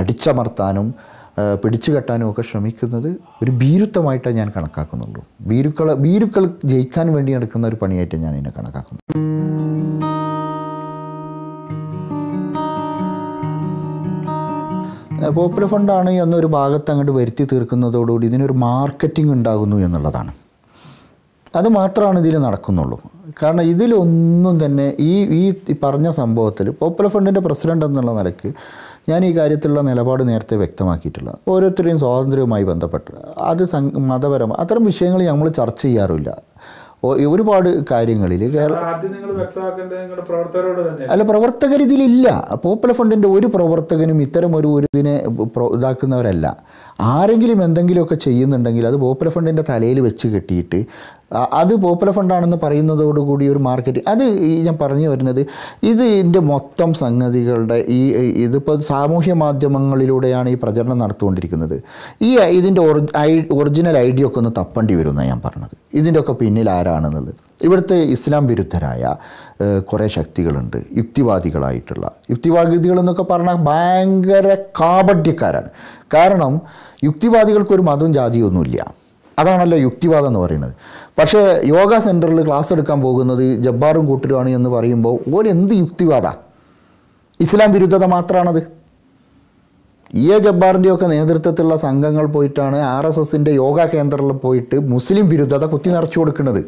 അടിച്ചമർത്താനും പിടിച്ചു കെട്ടാനും ഒക്കെ ശ്രമിക്കുന്നത് ഒരു ഭീരുത്വമായിട്ടാണ് ഞാൻ കണക്കാക്കുന്നുള്ളൂ. ഭീരുക്കൾ ജയിക്കാൻ വേണ്ടി നടക്കുന്ന ഒരു പണിയായിട്ട് ഞാൻ ഇതിനെ കണക്കാക്കുന്നു. പോപ്പുലർ ഫണ്ടാണ് എന്നൊരു ഭാഗത്ത് അങ്ങോട്ട് വരുത്തി തീർക്കുന്നതോടുകൂടി ഇതിനൊരു മാർക്കറ്റിംഗ് ഉണ്ടാകുന്നു എന്നുള്ളതാണ്. അത് മാത്രമാണ് ഇതിൽ നടക്കുന്നുള്ളൂ. കാരണം ഇതിലൊന്നും തന്നെ ഈ പറഞ്ഞ സംഭവത്തിൽ പോപ്പുലർ ഫണ്ടിൻ്റെ പ്രസിഡൻ്റ് എന്നുള്ള നിലയ്ക്ക് ഞാൻ ഈ കാര്യത്തിലുള്ള നിലപാട് നേരത്തെ വ്യക്തമാക്കിയിട്ടുള്ള ഓരോരുത്തരുടെയും സ്വാതന്ത്ര്യവുമായി ബന്ധപ്പെട്ട് അത് മതപരമായി അത്തരം വിഷയങ്ങൾ നമ്മൾ ചർച്ച ചെയ്യാറില്ല. ഒരുപാട് കാര്യങ്ങളിൽ ആദ്യം നിങ്ങൾ വ്യക്തമാക്കേണ്ടത് നിങ്ങളുടെ പ്രവർത്തകരോട് തന്നെ. അല്ല, പ്രവർത്തകർ ഇതിലില്ല. പോപ്പുലർ ഫ്രണ്ടിൻ്റെ ഒരു പ്രവർത്തകനും ഇത്തരം ഒരു ഇതിനെ ഇതാക്കുന്നവരല്ല. ആരെങ്കിലും എന്തെങ്കിലുമൊക്കെ ചെയ്യുന്നുണ്ടെങ്കിൽ അത് പോപ്പുലർ ഫണ്ടിൻ്റെ തലയിൽ വെച്ച് കെട്ടിയിട്ട് അത് പോപ്പുലർ ഫണ്ടാണെന്ന് പറയുന്നതോടുകൂടി ഒരു മാർക്കറ്റിംഗ്, അത് ഞാൻ പറഞ്ഞു വരുന്നത് ഇതിൻ്റെ മൊത്തം സംഗതികളുടെ ഇതിപ്പോൾ സാമൂഹ്യ മാധ്യമങ്ങളിലൂടെയാണ് ഈ പ്രചരണം നടത്തുകൊണ്ടിരിക്കുന്നത്. ഇതിൻ്റെ ഒറിജിനൽ ഐഡിയ ഒക്കെ ഒന്ന് തപ്പേണ്ടി വരുമെന്നാണ് ഞാൻ പറഞ്ഞത്. ഇതിൻ്റെയൊക്കെ പിന്നിൽ ആരാണെന്നുള്ളത്. ഇവിടുത്തെ ഇസ്ലാം വിരുദ്ധരായ കുറേ ശക്തികളുണ്ട്, യുക്തിവാദികളായിട്ടുള്ള. യുക്തിവാദികളെന്നൊക്കെ പറഞ്ഞാൽ ഭയങ്കര കാപട്യക്കാരാണ്. കാരണം യുക്തിവാദികൾക്കൊരു മതവും ജാതിയൊന്നുമില്ല. അതാണല്ലോ യുക്തിവാദം എന്ന് പറയുന്നത്. പക്ഷേ യോഗ സെൻറ്ററിൽ ക്ലാസ് എടുക്കാൻ പോകുന്നത് ജബ്ബാറും കൂട്ടരുമാണ് എന്ന് പറയുമ്പോൾ ഓരെന്ത് യുക്തിവാദ? ഇസ്ലാം വിരുദ്ധത മാത്രമാണത്. ജബ്ബാറിൻ്റെയൊക്കെ നേതൃത്വത്തിലുള്ള സംഘങ്ങൾ പോയിട്ടാണ് RSSൻ്റെ യോഗ കേന്ദ്രത്തിൽ പോയിട്ട് മുസ്ലിം വിരുദ്ധത കുത്തി നിറച്ചു കൊടുക്കുന്നത്.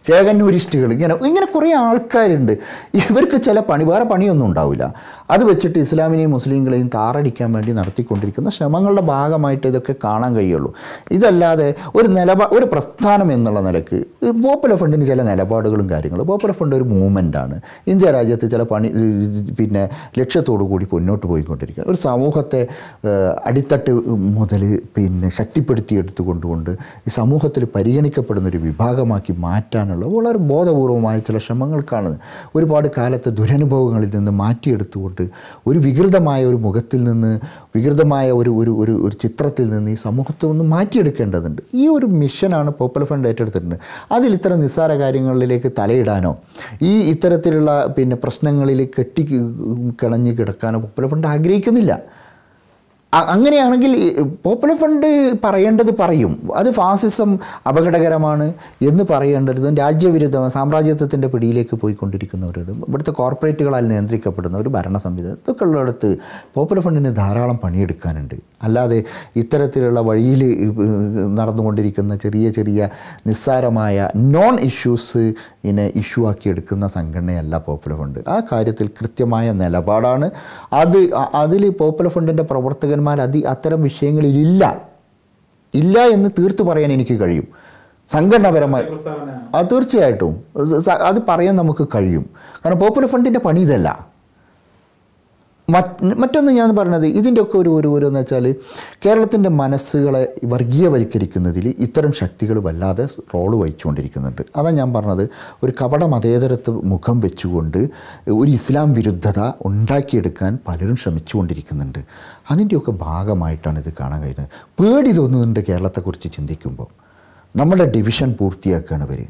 ചേകന്നൂരിസ്റ്റുകൾ ഇങ്ങനെ കുറേ ആൾക്കാരുണ്ട്. ഇവർക്ക് ചില വേറെ പണിയൊന്നും ഉണ്ടാവില്ല. അത് വെച്ചിട്ട് ഇസ്ലാമിനെയും മുസ്ലിങ്ങളെയും താറടിക്കാൻ വേണ്ടി നടത്തിക്കൊണ്ടിരിക്കുന്ന ശ്രമങ്ങളുടെ ഭാഗമായിട്ട് ഇതൊക്കെ കാണാൻ കഴിയുള്ളൂ. ഇതല്ലാതെ ഒരു പ്രസ്ഥാനം എന്നുള്ള നിലക്ക് പോപ്പുലർ ഫണ്ടിന് ചില നിലപാടുകളും കാര്യങ്ങളും. പോപ്പുലർ ഫണ്ട് ഒരു മൂവ്മെൻറ്റാണ്. ഇന്ത്യ രാജ്യത്ത് ചില ലക്ഷ്യത്തോടു കൂടി മുന്നോട്ട് പോയിക്കൊണ്ടിരിക്കുക. ഒരു സമൂഹത്തെ അടിത്തട്ട് മുതൽ ശക്തിപ്പെടുത്തിയെടുത്തുകൊണ്ടുകൊണ്ട് ഈ സമൂഹത്തിൽ പരിഗണിക്കപ്പെടുന്നൊരു വിഭാഗമാക്കി മാറ്റാനുള്ള വളരെ ബോധപൂർവമായ ചില ശ്രമങ്ങൾക്കാണ്. ഒരുപാട് കാലത്തെ ദുരനുഭവങ്ങളിൽ നിന്ന് മാറ്റിയെടുത്തുകൊണ്ട് ഒരു വികൃതമായ ഒരു മുഖത്തിൽ നിന്ന്, വികൃതമായ ഒരു ചിത്രത്തിൽ നിന്ന് ഈ സമൂഹത്തെ ഒന്ന് മാറ്റിയെടുക്കേണ്ടതുണ്ട്. ഈ ഒരു മിഷനാണ് പോപ്പുലർ ഫണ്ട് ഏറ്റെടുത്തിട്ടുണ്ട്. അതിൽ ഇത്തരം നിസ്സാര കാര്യങ്ങളിലേക്ക് തലയിടാനോ ഇത്തരത്തിലുള്ള പ്രശ്നങ്ങളിൽ കിണഞ്ഞ് കിടക്കാനോ പോപ്പുലർ ഫണ്ട് ആഗ്രഹിക്കുന്നില്ല. അങ്ങനെയാണെങ്കിൽ പോപ്പുലർ ഫണ്ട് പറയേണ്ടത് പറയും. അത് ഫാസിസം അപകടകരമാണ് എന്ന് പറയേണ്ടത് രാജ്യവിരുദ്ധ സാമ്രാജ്യത്വത്തിൻ്റെ പിടിയിലേക്ക് പോയിക്കൊണ്ടിരിക്കുന്നവരോട്, ഇവിടുത്തെ കോർപ്പറേറ്റുകളാൽ നിയന്ത്രിക്കപ്പെടുന്ന ഒരു ഭരണ സംവിധാനം, ഇതൊക്കെ ഉള്ളിടത്ത് പോപ്പുലർ ഫണ്ടിന് ധാരാളം പണിയെടുക്കാനുണ്ട്. അല്ലാതെ ഇത്തരത്തിലുള്ള വഴിയിൽ നടന്നുകൊണ്ടിരിക്കുന്ന ചെറിയ ചെറിയ നിസ്സാരമായ നോൺ ഇഷ്യൂസ് ഇഷ്യൂ ആക്കി എടുക്കുന്ന സംഘടനയല്ല പോപ്പുലർ ഫണ്ട്. ആ കാര്യത്തിൽ കൃത്യമായ നിലപാടാണ്. അതിൽ പോപ്പുലർ ഫണ്ടിൻ്റെ പ്രവർത്തകന്മാർ അത്തരം വിഷയങ്ങളിലില്ല എന്ന് തീർത്തു പറയാൻ എനിക്ക് കഴിയും. സംഘടനാപരമായി തീർച്ചയായിട്ടും അത് പറയാൻ നമുക്ക് കഴിയും. കാരണം പോപ്പുലർ ഫണ്ടിൻ്റെ പണി ഇതല്ല. മറ്റൊന്ന് ഞാൻ പറഞ്ഞത്, ഇതിൻ്റെയൊക്കെ എന്ന് വെച്ചാൽ കേരളത്തിൻ്റെ മനസ്സുകളെ വർഗീയവൽക്കരിക്കുന്നതിൽ ഇത്തരം ശക്തികൾ വല്ലാതെ റോള് വഹിച്ചുകൊണ്ടിരിക്കുന്നുണ്ട്. അതാണ് ഞാൻ പറഞ്ഞത്, ഒരു കപട മതേതരത്വ മുഖം വെച്ചുകൊണ്ട് ഒരു ഇസ്ലാം വിരുദ്ധത ഉണ്ടാക്കിയെടുക്കാൻ പലരും ശ്രമിച്ചുകൊണ്ടിരിക്കുന്നുണ്ട്. അതിൻ്റെയൊക്കെ ഭാഗമായിട്ടാണ് ഇത് കാണാൻ കഴിയുന്നത്. പേടി തോന്നുന്നുണ്ട് കേരളത്തെക്കുറിച്ച് ചിന്തിക്കുമ്പോൾ. നമ്മുടെ ഡിവിഷൻ പൂർത്തിയാക്കുകയാണ് ഇവർ.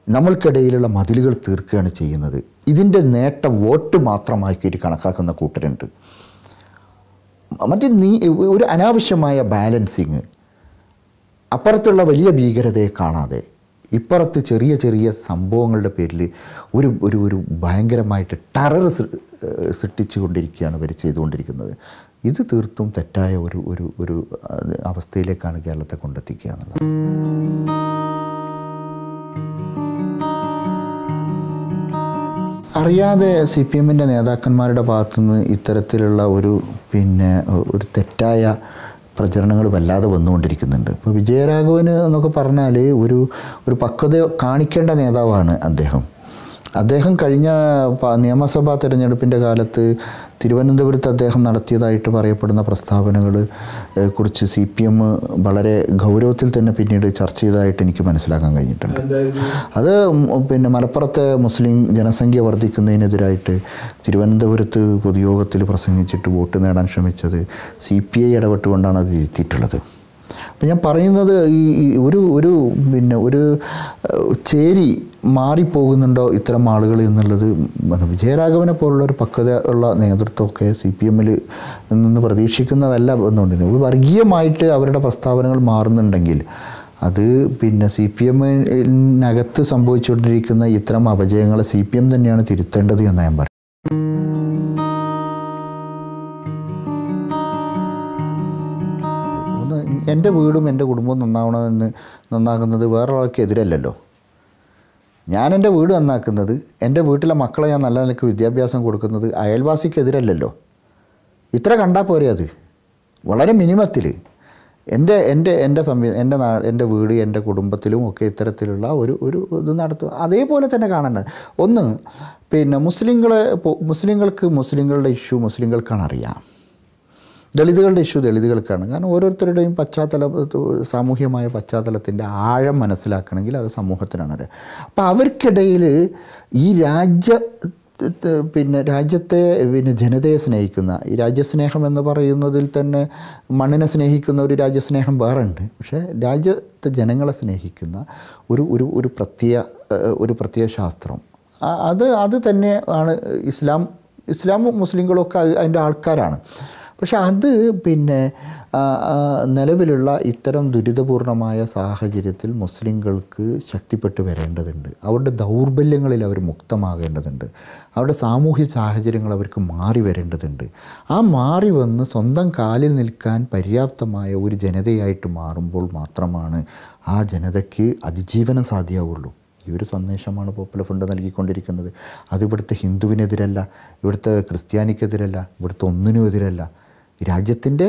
നമ്മൾക്കിടയിലുള്ള മതിലുകൾ തീർക്കുകയാണ് ചെയ്യുന്നത്. ഇതിൻ്റെ നേട്ടം വോട്ട് മാത്രമാക്കിയിട്ട് കണക്കാക്കുന്ന കൂട്ടരുണ്ട്. ഒരു അനാവശ്യമായ ബാലൻസിങ്, അപ്പുറത്തുള്ള വലിയ ഭീകരതയെ കാണാതെ ഇപ്പുറത്ത് ചെറിയ ചെറിയ സംഭവങ്ങളുടെ പേരിൽ ഒരു ഭയങ്കരമായിട്ട് ടെറർ സൃഷ്ടിച്ചു കൊണ്ടിരിക്കുകയാണ് ഇവർ ചെയ്തുകൊണ്ടിരിക്കുന്നത്. ഇത് തീർത്തും തെറ്റായ ഒരു അവസ്ഥയിലേക്കാണ് കേരളത്തെ കൊണ്ടെത്തിക്കുക എന്നുള്ളത്. അറിയാതെ CPM-ൻ്റെ നേതാക്കന്മാരുടെ ഭാഗത്തുനിന്ന് ഇത്തരത്തിലുള്ള ഒരു തെറ്റായ പ്രചരണങ്ങൾ വല്ലാതെ വന്നുകൊണ്ടിരിക്കുന്നുണ്ട്. ഇപ്പോൾ വിജയരാഘവന് എന്നൊക്കെ പറഞ്ഞാൽ ഒരു പക്വത കാണിക്കേണ്ട നേതാവാണ് അദ്ദേഹം കഴിഞ്ഞ നിയമസഭാ തെരഞ്ഞെടുപ്പിൻ്റെ കാലത്ത് തിരുവനന്തപുരത്ത് അദ്ദേഹം നടത്തിയതായിട്ട് പറയപ്പെടുന്ന പ്രസ്താവനകൾ കുറിച്ച് CPM വളരെ ഗൗരവത്തിൽ തന്നെ പിന്നീട് ചർച്ച ചെയ്തതായിട്ട് എനിക്ക് മനസ്സിലാക്കാൻ കഴിഞ്ഞിട്ടുണ്ട്. അത് മലപ്പുറത്തെ മുസ്ലിം ജനസംഖ്യ വർദ്ധിക്കുന്നതിനെതിരായിട്ട് തിരുവനന്തപുരത്ത് പൊതുയോഗത്തിൽ പ്രസംഗിച്ചിട്ട് വോട്ട് നേടാൻ ശ്രമിച്ചത് CPI ഇടപെട്ടുകൊണ്ടാണ് അത് തിരുത്തിയിട്ടുള്ളത്. അപ്പം ഞാൻ പറയുന്നത് ഒരു ചേരി മാറിപ്പോകുന്നുണ്ടോ ഇത്തരം ആളുകൾ എന്നുള്ളത്. വിജയരാഘവനെ പോലുള്ളൊരു പക്വത ഉള്ള നേതൃത്വമൊക്കെ CPM-ൽ നിന്ന് പ്രതീക്ഷിക്കുന്നതല്ല എന്നുണ്ടെങ്കിൽ ഒരു വർഗീയമായിട്ട് അവരുടെ പ്രസ്താവനകൾ മാറുന്നുണ്ടെങ്കിൽ അത് CPM-നകത്ത് സംഭവിച്ചുകൊണ്ടിരിക്കുന്ന ഇത്തരം അപജയങ്ങളെ CPM തന്നെയാണ് തിരുത്തേണ്ടത് എന്ന് ഞാൻ പറയും. എൻ്റെ വീടും എൻ്റെ കുടുംബവും നന്നാകുന്നത് വേറൊരാൾക്ക് എതിരല്ലല്ലോ. ഞാൻ എൻ്റെ വീട് നന്നാക്കുന്നത്, എൻ്റെ വീട്ടിലെ മക്കളെ ഞാൻ നല്ല നിലയ്ക്ക് വിദ്യാഭ്യാസം കൊടുക്കുന്നത് അയൽവാസിക്കെതിരല്ലല്ലോ. ഇത്ര കണ്ടാൽ പോരെ? അത് വളരെ മിനിമത്തിൽ എൻ്റെ വീട് എൻ്റെ കുടുംബത്തിലും ഒക്കെ ഇത്തരത്തിലുള്ള ഒരു ഇത് നടത്തുക. അതേപോലെ തന്നെ കാണേണ്ടത് ഒന്ന്, പിന്നെ മുസ്ലിങ്ങൾക്ക് മുസ്ലിങ്ങളുടെ ഇഷ്യൂ മുസ്ലിങ്ങൾക്കാണ് അറിയാം, ദളിതുകളുടെ ഇഷ്യൂ ദളിതുകൾക്കാണ്. കാരണം ഓരോരുത്തരുടെയും സാമൂഹ്യമായ പശ്ചാത്തലത്തിൻ്റെ ആഴം മനസ്സിലാക്കണമെങ്കിൽ അത് സമൂഹത്തിനാണ് അറിയാം. അപ്പോൾ അവർക്കിടയിൽ ഈ രാജ്യത്തെ ജനതയെ സ്നേഹിക്കുന്ന, ഈ രാജ്യസ്നേഹം എന്ന് പറയുന്നതിൽ തന്നെ മണ്ണിനെ സ്നേഹിക്കുന്ന ഒരു രാജ്യസ്നേഹം വേറെ ഉണ്ട്. പക്ഷേ രാജ്യത്തെ ജനങ്ങളെ സ്നേഹിക്കുന്ന ഒരു പ്രത്യയ ശാസ്ത്രം, അത് തന്നെ ആണ് ഇസ്ലാമും മുസ്ലിങ്ങളൊക്കെ അതിൻ്റെ ആൾക്കാരാണ്. പക്ഷെ അത് നിലവിലുള്ള ഇത്തരം ദുരിതപൂർണമായ സാഹചര്യത്തിൽ മുസ്ലിങ്ങൾക്ക് ശക്തിപ്പെട്ട് വരേണ്ടതുണ്ട്. അവരുടെ ദൗർബല്യങ്ങളിൽ അവർ മുക്തമാകേണ്ടതുണ്ട്. അവരുടെ സാമൂഹ്യ സാഹചര്യങ്ങൾ അവർക്ക് മാറി വരേണ്ടതുണ്ട്. ആ മാറി വന്ന് സ്വന്തം കാലിൽ നിൽക്കാൻ പര്യാപ്തമായ ഒരു ജനതയായിട്ട് മാറുമ്പോൾ മാത്രമാണ് ആ ജനതയ്ക്ക് അതിജീവനം സാധ്യമാവുള്ളൂ. ഈ ഒരു സന്ദേശമാണ് പോപ്പുലർ ഫ്രണ്ട് നൽകിക്കൊണ്ടിരിക്കുന്നത്. അത് ഇവിടുത്തെ ഹിന്ദുവിനെതിരല്ല, ഇവിടുത്തെ ക്രിസ്ത്യാനിക്കെതിരല്ല, ഇവിടുത്തെ ഒന്നിനും എതിരല്ല. രാജ്യത്തിൻ്റെ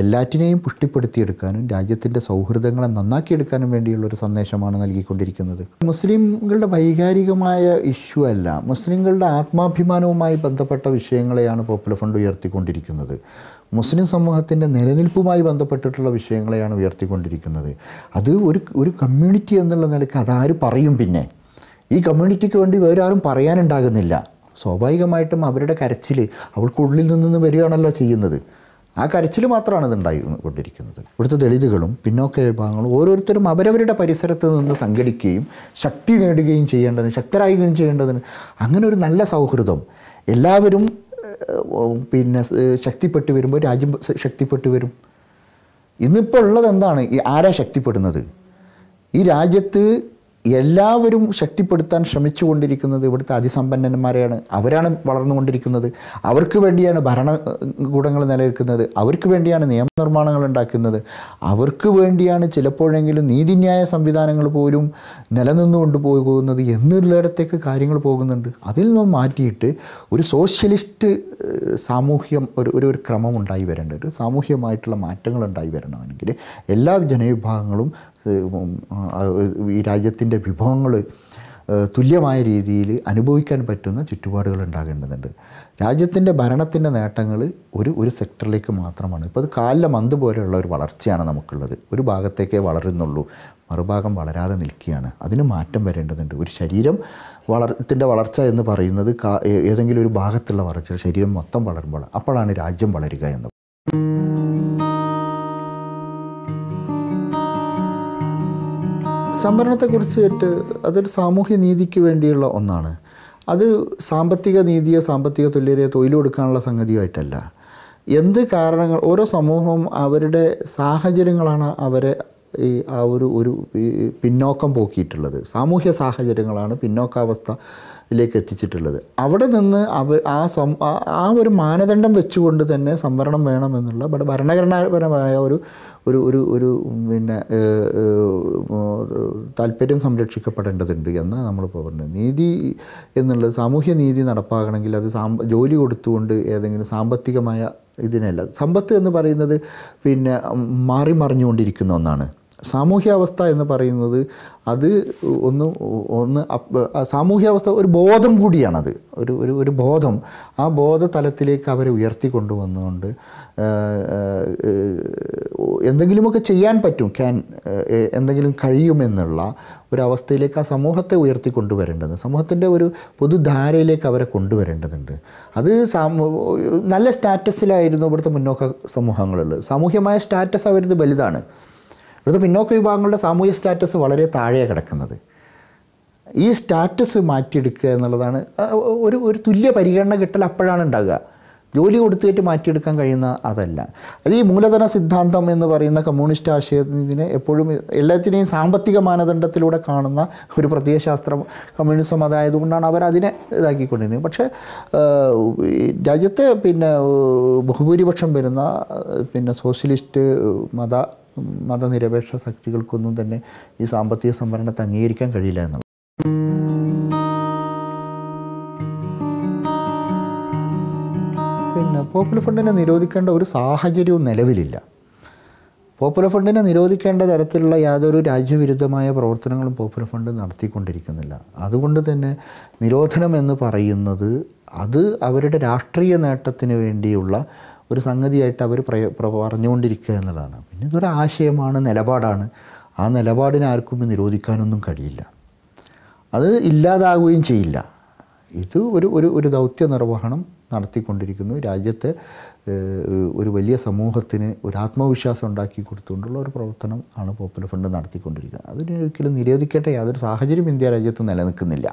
എല്ലാറ്റിനെയും പുഷ്ടിപ്പെടുത്തിയെടുക്കാനും രാജ്യത്തിൻ്റെ സൗഹൃദങ്ങളെ നന്നാക്കിയെടുക്കാനും വേണ്ടിയുള്ളൊരു സന്ദേശമാണ് നൽകിക്കൊണ്ടിരിക്കുന്നത്. മുസ്ലിങ്ങളുടെ വൈകാരികമായ ഇഷ്യൂ അല്ല, മുസ്ലിങ്ങളുടെ ആത്മാഭിമാനവുമായി ബന്ധപ്പെട്ട വിഷയങ്ങളെയാണ് പോപ്പുലർ ഫ്രണ്ട് ഉയർത്തിക്കൊണ്ടിരിക്കുന്നത്. മുസ്ലിം സമൂഹത്തിൻ്റെ നിലനിൽപ്പുമായി ബന്ധപ്പെട്ടിട്ടുള്ള വിഷയങ്ങളെയാണ് ഉയർത്തിക്കൊണ്ടിരിക്കുന്നത്. അത് ഒരു കമ്മ്യൂണിറ്റി എന്നുള്ള നിലയ്ക്ക് അതാര് പറയും? പിന്നെ ഈ കമ്മ്യൂണിറ്റിക്ക് വേണ്ടി വേറെ ആരും പറയാനുണ്ടാകുന്നില്ല. സ്വാഭാവികമായിട്ടും അവരുടെ കരച്ചിൽ അവൾക്കുള്ളിൽ നിന്ന് വരികയാണല്ലോ ചെയ്യുന്നത്. ആ കരച്ചിൽ മാത്രമാണ് ഇതുണ്ടായിക്കൊണ്ടിരിക്കുന്നത്. ഇവിടുത്തെ ദളിതുകളും പിന്നോക്ക വിഭാഗങ്ങളും ഓരോരുത്തരും അവരവരുടെ പരിസരത്ത് നിന്ന് സംഘടിക്കുകയും ശക്തി നേടുകയും ശക്തരാകുകയും ചെയ്യേണ്ടതിന് അങ്ങനെ ഒരു നല്ല സൗഹൃദം എല്ലാവരും ശക്തിപ്പെട്ടു വരുമ്പോൾ രാജ്യം ശക്തിപ്പെട്ടു വരും. ഇന്നിപ്പോൾ ഉള്ളത് എന്താണ്? ആരാ ശക്തിപ്പെടുന്നത്? ഈ രാജ്യത്ത് എല്ലാവരും ശക്തിപ്പെടുത്താൻ ശ്രമിച്ചുകൊണ്ടിരിക്കുന്നത് ഇവിടുത്തെ അതിസമ്പന്നന്മാരെയാണ്. അവരാണ് വളർന്നുകൊണ്ടിരിക്കുന്നത്. അവർക്ക് വേണ്ടിയാണ് ഭരണകൂടങ്ങൾ നിലനിൽക്കുന്നത്. അവർക്ക് വേണ്ടിയാണ് നിയമനിർമ്മാണങ്ങൾ ഉണ്ടാക്കുന്നത്. അവർക്ക് വേണ്ടിയാണ് ചിലപ്പോഴെങ്കിലും നീതിന്യായ സംവിധാനങ്ങൾ പോലും നിലനിന്നുകൊണ്ട് പോകുന്നത് എന്നുള്ളിടത്തേക്ക് കാര്യങ്ങൾ പോകുന്നുണ്ട്. അതിൽ നിന്നും മാറ്റിയിട്ട് ഒരു സോഷ്യലിസ്റ്റ് സാമൂഹ്യം ഒരു ക്രമം ഉണ്ടായി വരേണ്ടത്, ഒരു സാമൂഹ്യമായിട്ടുള്ള മാറ്റങ്ങൾ ഉണ്ടായി വരണമെങ്കിൽ എല്ലാ ജനവിഭാഗങ്ങളും ഈ രാജ്യത്തിൻ്റെ വിഭവങ്ങൾ തുല്യമായ രീതിയിൽ അനുഭവിക്കാൻ പറ്റുന്ന ചുറ്റുപാടുകൾ ഉണ്ടാകേണ്ടതുണ്ട്. രാജ്യത്തിൻ്റെ ഭരണത്തിൻ്റെ നേട്ടങ്ങൾ ഒരു സെക്ടറിലേക്ക് മാത്രമാണ്. ഇപ്പോൾ അത് കാലിലെ മന്ത് പോലെയുള്ള ഒരു വളർച്ചയാണ് നമുക്കുള്ളത്. ഒരു ഭാഗത്തേക്കേ വളരുന്നുള്ളൂ, മറുഭാഗം വളരാതെ നിൽക്കുകയാണ്. അതിന് മാറ്റം വരേണ്ടതുണ്ട്. ഒരു ശരീരത്തിൻ്റെ വളർച്ച എന്ന് പറയുന്നത് ഏതെങ്കിലും ഒരു ഭാഗത്തുള്ള വളർച്ച, ശരീരം മൊത്തം വളരുമ്പോൾ അപ്പോഴാണ് രാജ്യം വളരുക എന്ന്. സംവരണത്തെക്കുറിച്ചിട്ട് അതൊരു സാമൂഹ്യ നീതിക്ക് വേണ്ടിയുള്ള ഒന്നാണ്. അത് സാമ്പത്തിക നീതിയോ സാമ്പത്തിക തുല്യതയോ തൊഴിൽ കൊടുക്കാനുള്ള സംഗതിയായിട്ടല്ല. എന്ത് കാരണങ്ങൾ, ഓരോ സമൂഹവും അവരുടെ സാഹചര്യങ്ങളാണ് അവരെ ആ ഒരു പിന്നോക്കം പോക്കിയിട്ടുള്ളത്. സാമൂഹ്യ സാഹചര്യങ്ങളാണ് പിന്നോക്കാവസ്ഥയിലേക്ക് എത്തിച്ചിട്ടുള്ളത്. അവിടെ നിന്ന് ആ ഒരു മാനദണ്ഡം വെച്ചുകൊണ്ട് തന്നെ സംവരണം വേണമെന്നുള്ള ഭരണഘടനാപരമായ ഒരു താല്പര്യം സംരക്ഷിക്കപ്പെടേണ്ടതുണ്ട് എന്ന് നമ്മളിപ്പോൾ പറഞ്ഞത്. നീതി എന്നുള്ളത്, സാമൂഹ്യ നീതി നടപ്പാക്കണമെങ്കിൽ അത് ജോലി കൊടുത്തുകൊണ്ട് ഏതെങ്കിലും സാമ്പത്തികമായ ഇതിനല്ല. സമ്പത്ത് എന്ന് പറയുന്നത് മാറി മറിഞ്ഞുകൊണ്ടിരിക്കുന്ന ഒന്നാണ്. സാമൂഹ്യാവസ്ഥ എന്ന് പറയുന്നത് അത് സാമൂഹ്യാവസ്ഥ ഒരു ബോധം കൂടിയാണത്. ഒരു ബോധം, ആ ബോധതലത്തിലേക്ക് അവരെ ഉയർത്തിക്കൊണ്ടുവന്നുകൊണ്ട് എന്തെങ്കിലുമൊക്കെ ചെയ്യാൻ പറ്റും, എന്തെങ്കിലും കഴിയുമെന്നുള്ള ഒരവസ്ഥയിലേക്ക് ആ സമൂഹത്തെ ഉയർത്തിക്കൊണ്ടുവരേണ്ടത്, സമൂഹത്തിൻ്റെ ഒരു പൊതുധാരയിലേക്ക് അവരെ കൊണ്ടുവരേണ്ടതുണ്ട്. അത് നല്ല സ്റ്റാറ്റസിലായിരുന്നു ഇവിടുത്തെ മുന്നോക്ക സമൂഹങ്ങളുള്ളത്. സാമൂഹ്യമായ സ്റ്റാറ്റസ് അവരത് വലുതാണ്. ഇവിടുത്തെ പിന്നോക്ക വിഭാഗങ്ങളുടെ സാമൂഹ്യ സ്റ്റാറ്റസ് വളരെ താഴെയാണ് കിടക്കുന്നത്. ഈ സ്റ്റാറ്റസ് മാറ്റിയെടുക്കുക എന്നുള്ളതാണ് ഒരു തുല്യ പരിഗണന കിട്ടൽ അപ്പോഴാണ് ഉണ്ടാകുക. ജോലി കൊടുത്തിട്ട് മാറ്റിയെടുക്കാൻ കഴിയുന്ന അതല്ല. അത് ഈ മൂലധന സിദ്ധാന്തം എന്ന് പറയുന്ന കമ്മ്യൂണിസ്റ്റ് ആശയത്തിനെ എപ്പോഴും എല്ലാത്തിനെയും സാമ്പത്തിക മാനദണ്ഡത്തിലൂടെ കാണുന്ന ഒരു പ്രത്യയശാസ്ത്രം കമ്മ്യൂണിസം അതായതുകൊണ്ടാണ് അവരതിനെ ഇതാക്കിക്കൊണ്ടിരുന്നത്. പക്ഷേ രാജ്യത്തെ ബഹുഭൂരിപക്ഷം വരുന്ന സോഷ്യലിസ്റ്റ് മതനിരപേക്ഷ ശക്തികൾക്കൊന്നും തന്നെ ഈ സാമ്പത്തിക സംവരണത്തെ അംഗീകരിക്കാൻ കഴിയില്ല എന്നുള്ളത്. പോപ്പുലർ ഫ്രണ്ടിനെ നിരോധിക്കേണ്ട ഒരു സാഹചര്യവും നിലവിലില്ല. പോപ്പുലർ ഫ്രണ്ടിനെ നിരോധിക്കേണ്ട തരത്തിലുള്ള യാതൊരു രാജ്യവിരുദ്ധമായ പ്രവർത്തനങ്ങളും പോപ്പുലർ ഫ്രണ്ട് നടത്തിക്കൊണ്ടിരിക്കുന്നില്ല. അതുകൊണ്ട് തന്നെ നിരോധനം എന്ന് പറയുന്നത് അത് അവരുടെ രാഷ്ട്രീയ നേട്ടത്തിന് വേണ്ടിയുള്ള ഒരു സംഗതിയായിട്ട് അവർ പറഞ്ഞുകൊണ്ടിരിക്കുക എന്നുള്ളതാണ്. പിന്നെ ഇതൊരു ആശയമാണ്, നിലപാടാണ്. ആ നിലപാടിനെ ആർക്കും നിരോധിക്കാനൊന്നും കഴിയില്ല, അത് ഇല്ലാതാവുകയും ചെയ്യില്ല. ഇത് ഒരു ദൗത്യ നിർവഹണം നടത്തിക്കൊണ്ടിരിക്കുന്നു. രാജ്യത്തെ ഒരു വലിയ സമൂഹത്തിന് ഒരു ആത്മവിശ്വാസം ഉണ്ടാക്കി കൊടുത്തുകൊണ്ടുള്ള ഒരു പ്രവർത്തനം ആണ് പോപ്പുലർ ഫ്രണ്ട് നടത്തിക്കൊണ്ടിരിക്കുന്നത്. അതിനൊരിക്കലും നിരോധിക്കേണ്ട യാതൊരു സാഹചര്യം ഇന്ത്യ രാജ്യത്ത് നിലനിൽക്കുന്നില്ല.